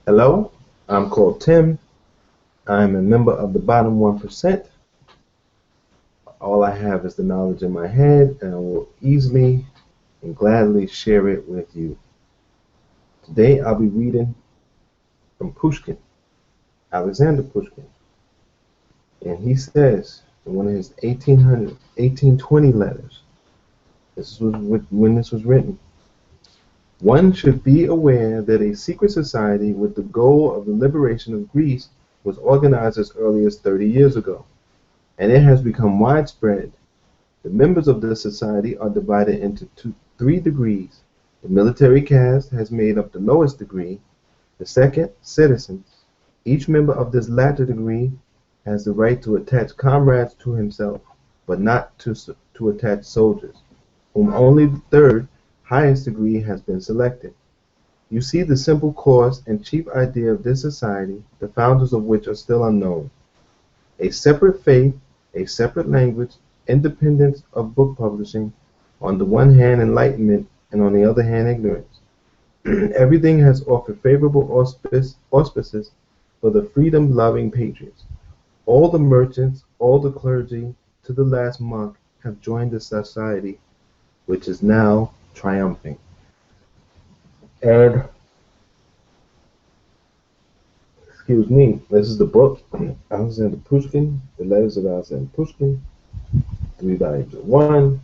Hello, I'm called Tim. I'm a member of the bottom 1%. All I have is the knowledge in my head, and I will easily and gladly share it with you. Today I'll be reading from Pushkin, Alexander Pushkin. And he says in one of his 1820 letters, this was when this was written, one should be aware that a secret society with the goal of the liberation of Greece was organized as early as 30 years ago, and it has become widespread. The members of this society are divided into three degrees. The military caste has made up the lowest degree, the second, citizens. Each member of this latter degree has the right to attach comrades to himself, but not to attach soldiers, whom only the third, highest degree has been selected. You see the simple course and chief idea of this society, the founders of which are still unknown. A separate faith, a separate language, independence of book publishing, on the one hand enlightenment, and on the other hand ignorance. Everything has offered favorable auspices for the freedom-loving patriots. All the merchants, all the clergy, to the last monk, have joined the society, which is now triumphing. And, excuse me, this is the book, Alexander Pushkin, The Letters of Alexander Pushkin, 3 volumes of one.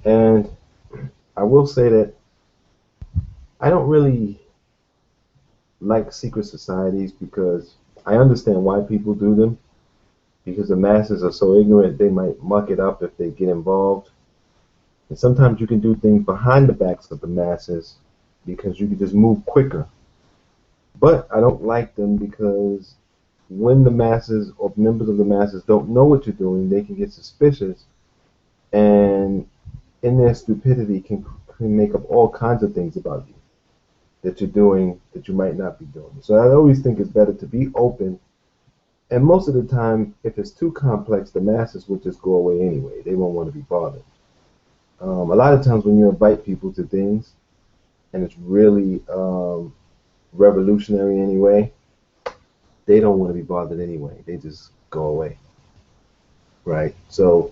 And I will say that I don't really like secret societies because I understand why people do them. Because the masses are so ignorant, they might muck it up if they get involved. And sometimes you can do things behind the backs of the masses because you can just move quicker. But I don't like them because when the masses or members of the masses don't know what you're doing, they can get suspicious and in their stupidity can make up all kinds of things about you that you're doing that you might not be doing. So I always think it's better to be open. And most of the time, if it's too complex, the masses will just go away anyway. They won't want to be bothered. A lot of times when you invite people to things and it's really revolutionary anyway, they don't want to be bothered anyway. They just go away, right? So,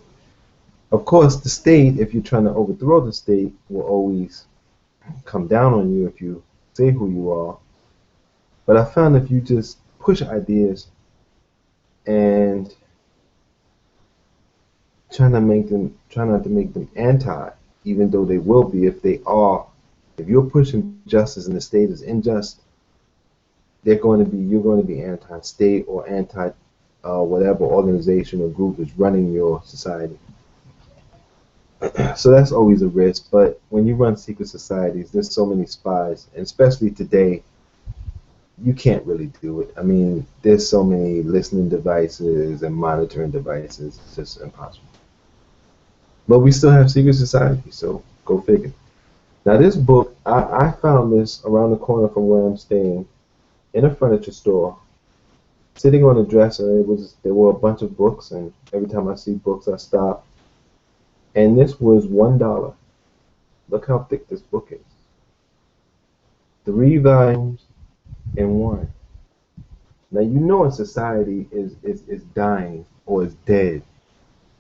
of course, the state, if you're trying to overthrow the state, will always come down on you if you say who you are. But I found if you just push ideas and try not to make them anti, even though they will be if they are. If you're pushing justice and the state is unjust, you're going to be anti-state or anti whatever organization or group is running your society. So that's always a risk. But when you run secret societies, there's so many spies, and especially today, you can't really do it. I mean, there's so many listening devices and monitoring devices. It's just impossible. But we still have secret societies, so go figure. Now, this book, I found this around the corner from where I'm staying in a furniture store, sitting on a dresser. There were a bunch of books, and every time I see books, I stop. And this was $1. Look how thick this book is. 3 volumes in one. Now you know a society is dying or is dead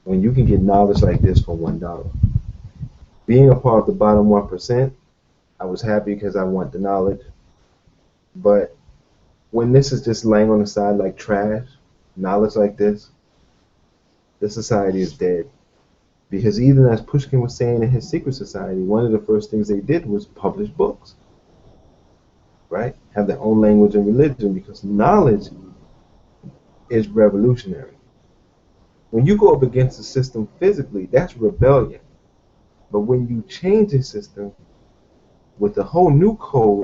when you can get knowledge like this for $1. Being a part of the bottom 1%, I was happy because I want the knowledge. But when this is just laying on the side like trash, knowledge like this society is dead. Because even as Pushkin was saying in his secret society, one of the first things they did was publish books, right? Have their own language and religion because knowledge is revolutionary. When you go up against the system physically, that's rebellion. But when you change the system with a whole new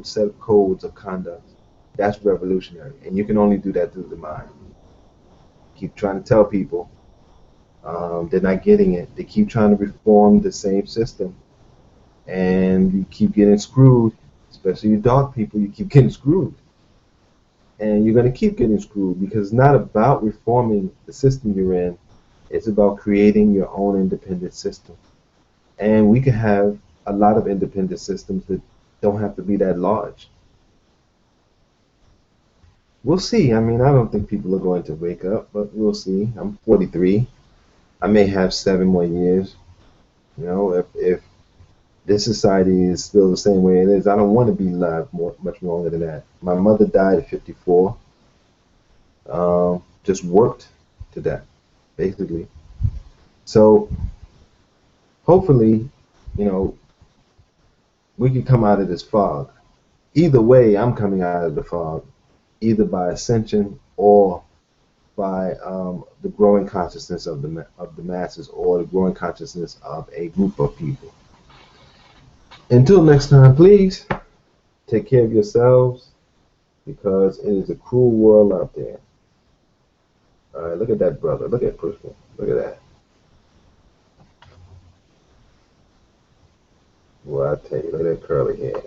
set of codes of conduct, that's revolutionary. And you can only do that through the mind. Keep trying to tell people they're not getting it. They keep trying to reform the same system. And you keep getting screwed, especially you dark people, you keep getting screwed. And you're going to keep getting screwed because it's not about reforming the system you're in. It's about creating your own independent system. And we can have a lot of independent systems that don't have to be that large. we'll see. I mean, I don't think people are going to wake up, but we'll see. I'm 43. I may have 7 more years. You know, if this society is still the same way it is, I don't want to be alive much longer than that. My mother died at 54. Just worked to death, basically. So hopefully, you know, we can come out of this fog. Either way, I'm coming out of the fog, either by ascension or by the growing consciousness of the masses, or the growing consciousness of a group of people. Until next time, please take care of yourselves, because it is a cruel world out there. All right, look at that brother. Look at Pushkin. Look at that. Well, I tell you, look at that curly hair.